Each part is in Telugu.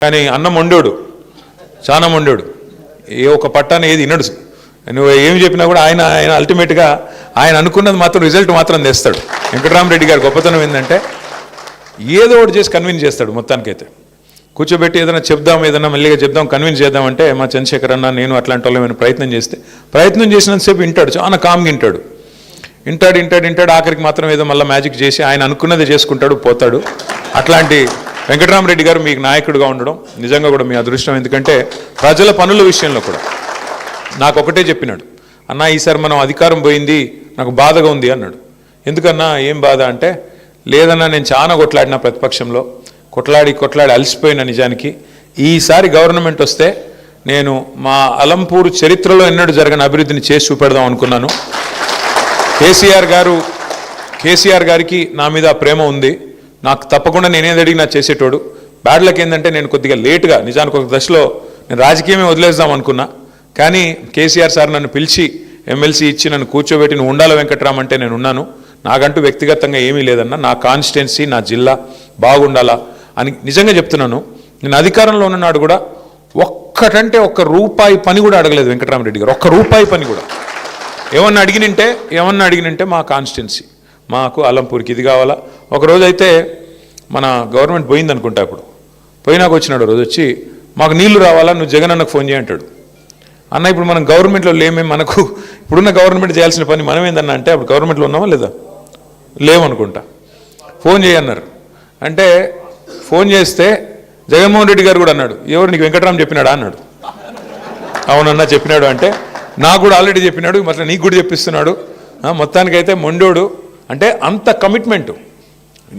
కానీ అన్నం వండోడు, చాలా వండోడు. ఏ ఒక పట్టాన్ని ఏది వినడు. నువ్వు ఏమి చెప్పినా కూడా ఆయన అల్టిమేట్గా ఆయన అనుకున్నది మాత్రం రిజల్ట్ మాత్రం తెస్తాడు. వెంకటరామరెడ్డి గారి గొప్పతనం ఏంటంటే ఏదో ఒకటి చేసి కన్విన్స్ చేస్తాడు. మొత్తానికైతే కూర్చోబెట్టి ఏదైనా చెప్దాం, ఏదైనా మెల్లిగా చెప్దాం, కన్విన్స్ చేద్దామంటే మా చంద్రశేఖర్ అన్న నేను అట్లాంటి వాళ్ళు ఏమైనా ప్రయత్నం చేసినంతసేపు వింటాడు, చాలా కామ్గా వింటాడు. ఆఖరికి మాత్రం ఏదో మళ్ళీ మ్యాజిక్ చేసి ఆయన అనుకున్నది చేసుకుంటాడు, పోతాడు. అట్లాంటి వెంకటరామరెడ్డి గారు మీకు నాయకుడిగా ఉండడం నిజంగా కూడా మీ అదృష్టం. ఎందుకంటే ప్రజల పనుల విషయంలో కూడా నాకు ఒకటే చెప్పినాడు, అన్న ఈసారి మనం అధికారం పోయింది, నాకు బాధగా ఉంది అన్నాడు. ఎందుకన్నా ఏం బాధ అంటే, లేదన్నా నేను చాలా కొట్లాడిన ప్రతిపక్షంలో, కొట్లాడి అలసిపోయిన. నిజానికి ఈసారి గవర్నమెంట్ వస్తే నేను మా అలంపూర్ చరిత్రలో ఎన్నడూ జరగని అభివృద్ధిని చేసి చూపెడదాం అనుకున్నాను. కేసీఆర్ గారికి నా మీద ప్రేమ ఉంది, నాకు తప్పకుండా నేనేది అడిగినా చేసేటోడు. బ్యాడ్ లక్ ఏంటంటే నేను కొద్దిగా లేటుగా, నిజానికి ఒక దశలో నేను రాజకీయమే వదిలేద్దాం అనుకున్నా. కానీ కేసీఆర్ సార్ నన్ను పిలిచి ఎమ్మెల్సీ ఇచ్చి నన్ను కూర్చోబెట్టి నువ్వు ఉండాలి వెంకట్రామ్ అంటే నేను ఉన్నాను. నాకంటూ వ్యక్తిగతంగా ఏమీ లేదన్నా, నా కాన్స్టిట్యున్సీ నా జిల్లా బాగుండాలా అని నిజంగా చెప్తున్నాను. నేను అధికారంలో ఉన్ననాడు కూడా ఒక్కటంటే ఒక్క రూపాయి పని కూడా అడగలేదు వెంకటరామరెడ్డి గారు, ఒక్క రూపాయి పని కూడా. ఏమన్నా అడిగినంటే మా కాన్స్టిట్యున్సీ, మాకు అలంపూర్కి ఇది కావాలా. ఒకరోజు అయితే మన గవర్నమెంట్ పోయింది అనుకుంటా, ఇప్పుడు పోయినాక వచ్చినాడు రోజు వచ్చి, మాకు నీళ్లు రావాలా, నువ్వు జగన్ అన్నకు ఫోన్ చేయంటాడు. అన్న ఇప్పుడు మనం గవర్నమెంట్లో లేమే, మనకు ఇప్పుడున్న గవర్నమెంట్ చేయాల్సిన పని మనం ఏందన్నా అంటే, అప్పుడు గవర్నమెంట్లో ఉన్నామా లేదా, లేవనుకుంటా. ఫోన్ చేయన్నారు అంటే ఫోన్ చేస్తే జగన్మోహన్ రెడ్డి గారు కూడా అన్నాడు, ఎవరు నీకు వెంకటరామ్ చెప్పినాడా అన్నాడు. అవునన్నా చెప్పినాడు అంటే, నాకు కూడా ఆల్రెడీ చెప్పినాడు, మరి నీకు కూడా చెప్పిస్తున్నాడు. మొత్తానికైతే మొండోడు అంటే అంత కమిట్మెంటు.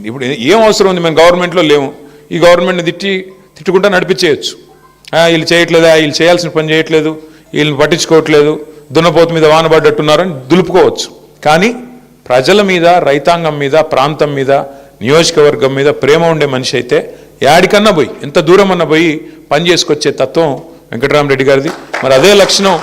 ఇప్పుడు ఏం అవసరం ఉంది, మేము గవర్నమెంట్లో లేము, ఈ గవర్నమెంట్ని తిట్టుకుంటా నడిపించేయచ్చు. వీళ్ళు చేయట్లేదా, వీళ్ళు చేయాల్సిన పని చేయట్లేదు, వీళ్ళని పట్టించుకోవట్లేదు, దున్నపోతు మీద వానబడ్డట్టున్నారని దులుపుకోవచ్చు. కానీ ప్రజల మీద, రైతాంగం మీద, ప్రాంతం మీద, నియోజకవర్గం మీద ప్రేమ ఉండే మనిషి అయితే యాడికన్నా పోయి, ఎంత దూరం అన్నా పోయి పని చేసుకొచ్చే తత్వం వెంకటరామరెడ్డి గారిది. మరి అదే లక్షణం